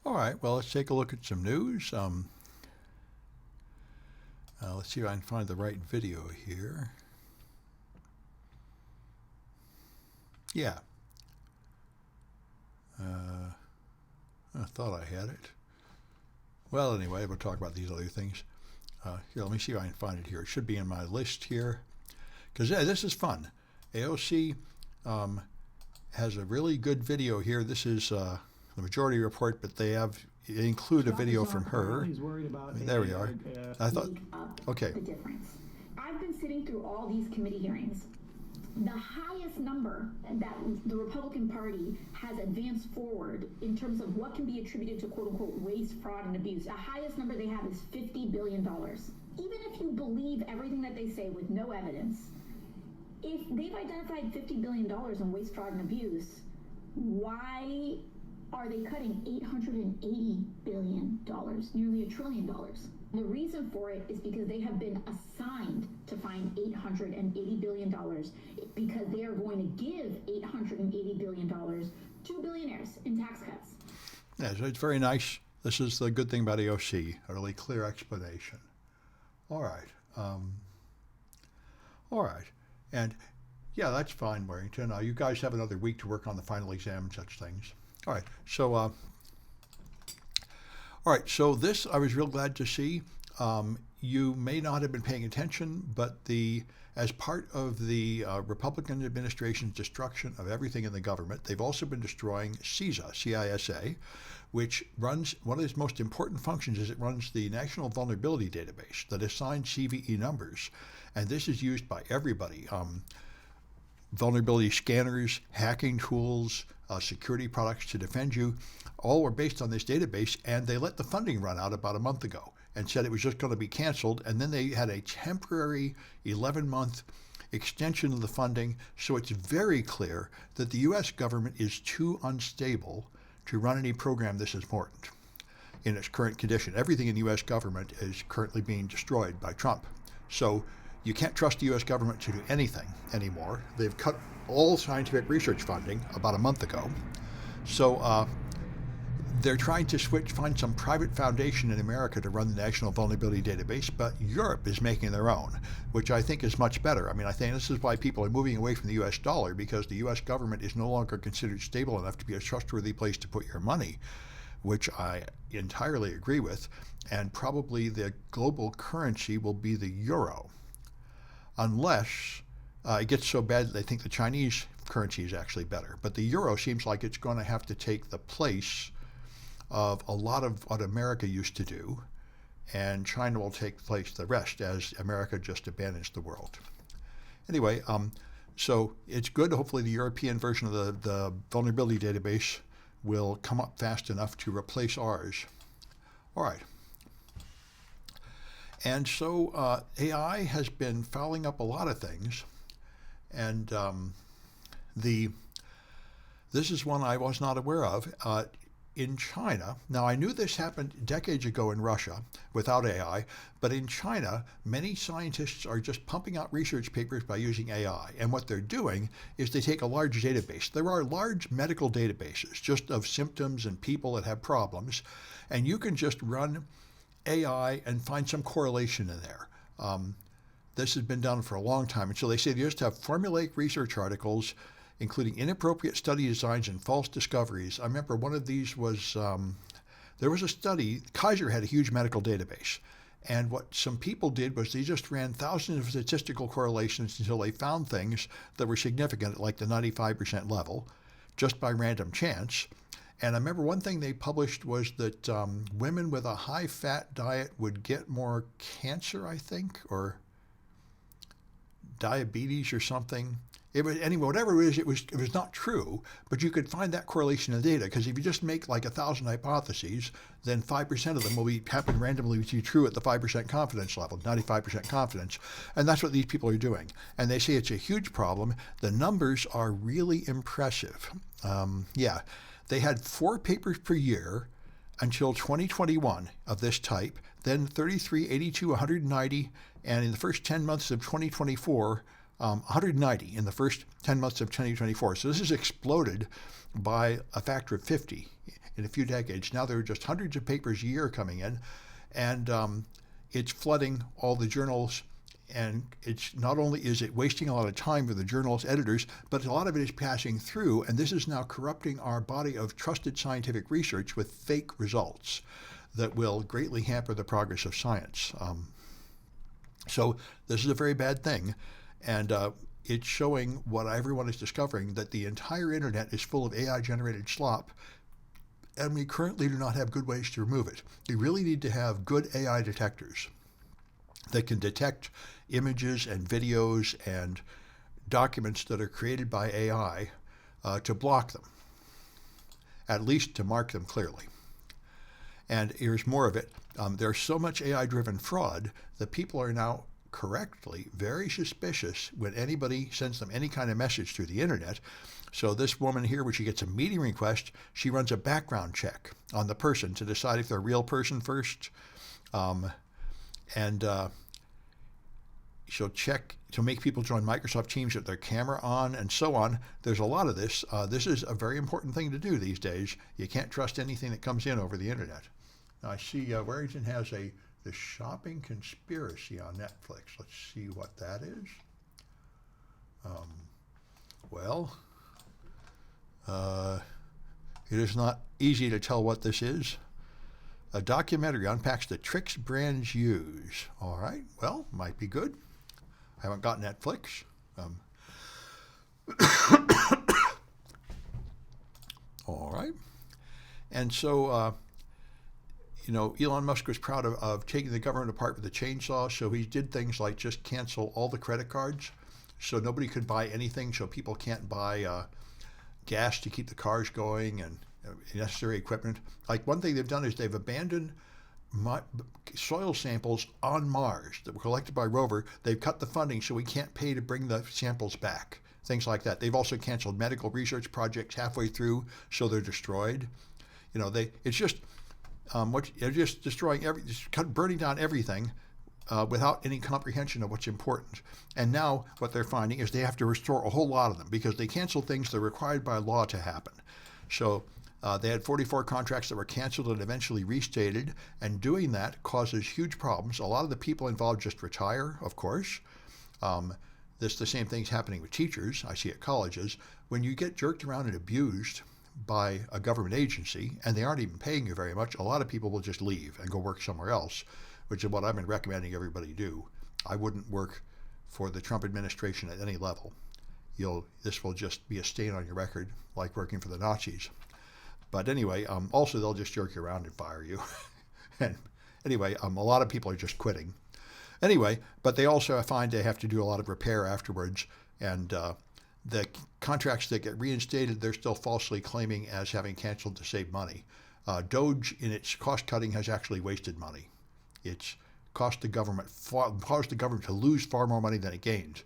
All right, well, let's take a look at some news. Let's see if I can find the right video here. Yeah. I thought I had it. Well, anyway, we'll talk about these other things. Here, let me see if I can find it here. It should be in my list here. Because this is fun. AOC has a really good video here. This is the Majority Report, but they include a video from her. There we are. I thought, okay. The difference. I've been sitting through all these committee hearings. The highest number that the Republican Party has advanced forward in terms of what can be attributed to quote unquote waste, fraud, and abuse, the highest number they have is $50 billion. Even if you believe everything that they say with no evidence, if they've identified $50 billion in waste, fraud, and abuse, why are they cutting $880 billion, nearly $1 trillion? The reason for it is because they have been assigned to find $880 billion because they are going to give $880 billion to billionaires in tax cuts. Yeah, so it's very nice. This is the good thing about AOC, a really clear explanation. All right. All right. And yeah, that's fine, Warrington. You guys have another week to work on the final exam and such things. All right. So, this I was real glad to see. You may not have been paying attention, but as part of the Republican administration's destruction of everything in the government, they've also been destroying CISA, C-I-S-A, which runs, one of its most important functions is it runs the National Vulnerability Database that assigns CVE numbers. And this is used by everybody. Vulnerability scanners, hacking tools, security products to defend you, all were based on this database, and they let the funding run out about a month ago and said it was just going to be canceled, and then they had a temporary 11-month extension of the funding, so it's very clear that the U.S. government is too unstable to run any program this important in its current condition. Everything in the U.S. government is currently being destroyed by Trump. So you can't trust the U.S. government to do anything anymore. They've cut all scientific research funding about a month ago. So they're trying to find some private foundation in America to run the National Vulnerability Database, but Europe is making their own, which I think is much better. I mean, I think this is why people are moving away from the U.S. dollar, because the U.S. government is no longer considered stable enough to be a trustworthy place to put your money, which I entirely agree with. And probably the global currency will be the euro, unless it gets so bad that they think the Chinese currency is actually better. But the euro seems like it's going to have to take the place of a lot of what America used to do, and China will take place the rest as America just abandons the world. Anyway, so it's good. Hopefully the European version of the vulnerability database will come up fast enough to replace ours. All right. And so AI has been fouling up a lot of things, and this is one I was not aware of. In China, now I knew this happened decades ago in Russia without AI, but in China, many scientists are just pumping out research papers by using AI. And what they're doing is they take a large database. There are large medical databases just of symptoms and people that have problems, and you can just run AI and find some correlation in there. This has been done for a long time. And so they say they just have formulaic research articles including inappropriate study designs and false discoveries. I remember one of these was, there was a study, Kaiser had a huge medical database. And what some people did was they just ran thousands of statistical correlations until they found things that were significant at like the 95% level, just by random chance. And I remember one thing they published was that women with a high-fat diet would get more cancer, I think, or diabetes or something. Anyway, whatever it was not true, but you could find that correlation in the data, because if you just make like 1,000 hypotheses, then 5% of them will happen randomly to be true at the 5% confidence level, 95% confidence, and that's what these people are doing. And they say it's a huge problem. The numbers are really impressive. They had 4 papers per year until 2021 of this type, then 33, 82, 190, and in the first 10 months of 2024, 190 in the first 10 months of 2024. So this has exploded by a factor of 50 in a few decades. Now there are just hundreds of papers a year coming in, and it's flooding all the journals. And it's not only is it wasting a lot of time for the journal's editors, but a lot of it is passing through, and this is now corrupting our body of trusted scientific research with fake results that will greatly hamper the progress of science. So this is a very bad thing, and it's showing what everyone is discovering, that the entire internet is full of AI-generated slop, and we currently do not have good ways to remove it. We really need to have good AI detectors that can detect images and videos and documents that are created by AI to block them, at least to mark them clearly. And here's more of it. There's so much AI-driven fraud that people are now correctly very suspicious when anybody sends them any kind of message through the internet. So this woman here, when she gets a meeting request, she runs a background check on the person to decide if they're a real person first. She'll check to make people join Microsoft Teams with their camera on and so on. There's a lot of this. This is a very important thing to do these days. You can't trust anything that comes in over the internet. Now I see Warrington has The Shopping Conspiracy on Netflix. Let's see what that is. It is not easy to tell what this is. A documentary unpacks the tricks brands use. All right, well, might be good. I haven't got Netflix. All right. And so, Elon Musk was proud of taking the government apart with a chainsaw. So he did things like just cancel all the credit cards so nobody could buy anything, so people can't buy gas to keep the cars going and necessary equipment. Like one thing they've done is they've abandoned soil samples on Mars that were collected by rover. They've cut the funding so we can't pay to bring the samples back. Things like that. They've also canceled medical research projects halfway through, so they're destroyed. It's just they're just destroying burning down everything without any comprehension of what's important. And now what they're finding is they have to restore a whole lot of them because they canceled things that are required by law to happen. So they had 44 contracts that were canceled and eventually restated, and doing that causes huge problems. A lot of the people involved just retire, of course. The same thing's happening with teachers, I see at colleges. When you get jerked around and abused by a government agency, and they aren't even paying you very much, a lot of people will just leave and go work somewhere else, which is what I've been recommending everybody do. I wouldn't work for the Trump administration at any level. This will just be a stain on your record, like working for the Nazis. But anyway, also they'll just jerk you around and fire you. And anyway, a lot of people are just quitting. Anyway, but they also find they have to do a lot of repair afterwards, and the contracts that get reinstated, they're still falsely claiming as having canceled to save money. Doge, in its cost cutting, has actually wasted money. It's caused the government to lose far more money than it gained.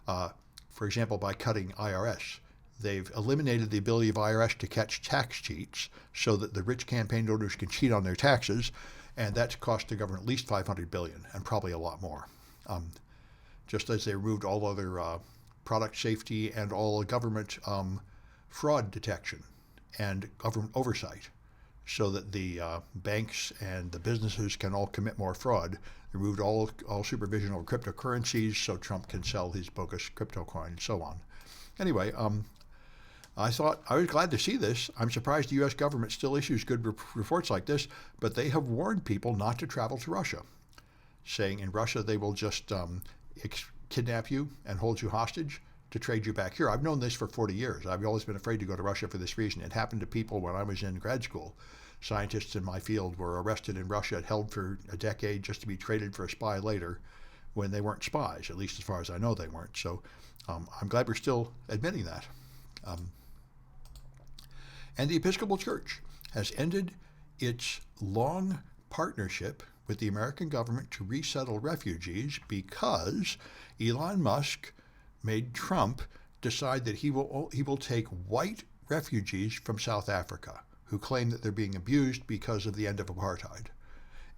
For example, by cutting IRS. They've eliminated the ability of IRS to catch tax cheats so that the rich campaign donors can cheat on their taxes, and that's cost the government at least $500 billion, and probably a lot more. Just as they removed all other product safety and all government fraud detection and government oversight, so that the banks and the businesses can all commit more fraud. They removed all supervision over cryptocurrencies so Trump can sell his bogus crypto coin and so on. Anyway, I was glad to see this. I'm surprised the U.S. government still issues good reports like this, but they have warned people not to travel to Russia, saying in Russia they will just kidnap you and hold you hostage to trade you back here. I've known this for 40 years. I've always been afraid to go to Russia for this reason. It happened to people when I was in grad school. Scientists in my field were arrested in Russia, held for a decade just to be traded for a spy later when they weren't spies, at least as far as I know they weren't. So I'm glad we're still admitting that. And the Episcopal Church has ended its long partnership with the American government to resettle refugees because Elon Musk made Trump decide that he will take white refugees from South Africa who claim that they're being abused because of the end of apartheid.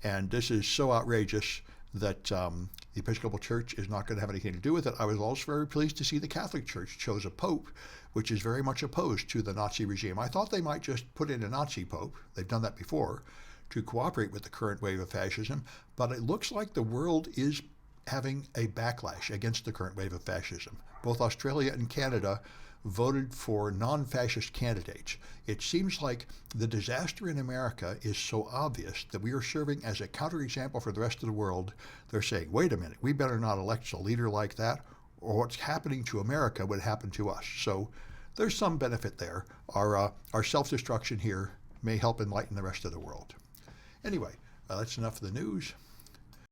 And this is so outrageous that the Episcopal Church is not going to have anything to do with it. I was also very pleased to see the Catholic Church chose a pope which is very much opposed to the Nazi regime. I thought they might just put in a Nazi pope. They've done that before to cooperate with the current wave of fascism, but it looks like the world is having a backlash against the current wave of fascism. Both Australia and Canada voted for non-fascist candidates. It seems like the disaster in America is so obvious that we are serving as a counterexample for the rest of the world. They're saying, wait a minute, we better not elect a leader like that, or what's happening to America would happen to us. So there's some benefit there. Our self-destruction here may help enlighten the rest of the world. Anyway, that's enough of the news.